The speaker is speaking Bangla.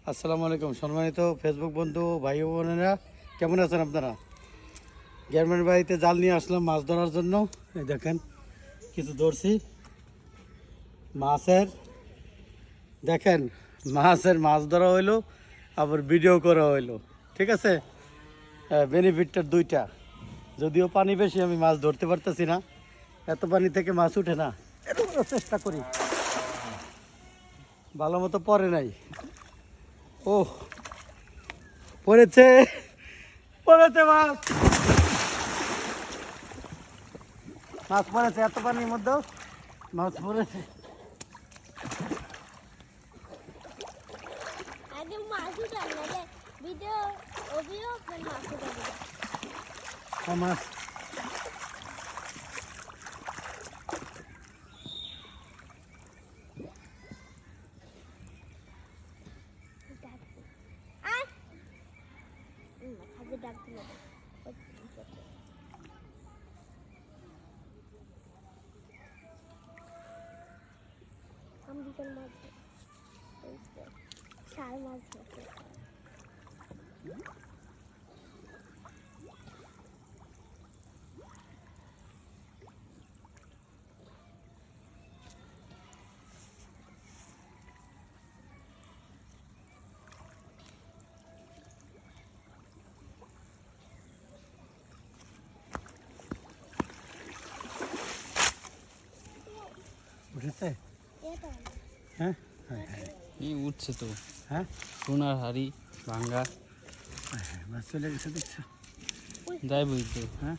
আসসালামু আলাইকুম সম্মানিত ফেসবুক বন্ধু ভাই ও বোনেরা, কেমন আছেন আপনারা? গ্রামের বাড়িতে জাল নিয়ে আসলাম মাছ ধরার জন্য। এই দেখেন কিছু ধরছি মাছের। দেখেন মাছ ধরা হইলো, আবার ভিডিও করা হইলো। ঠিক আছে, বেনিফিটটা দুইটা। যদিও পানি বেশি, আমি মাছ ধরতে পারতেছি না, এত পানি থেকে মাছ উঠে না। এরকম চেষ্টা করি, ভালো মতো পড়ে নাই। ও পড়েছে, পড়েছে মাছ, মাছ পড়েছে এত পানির মধ্যেও মাছ পড়েছে। মাছ শাল মাছ উঠেছে। হ্যাঁ হ্যাঁ এই উঠছে তো। হ্যাঁ, সোনার হাড়ি ভাঙ্গা মাছ চলে গেছে দেখছো। যাই বই তো। হ্যাঁ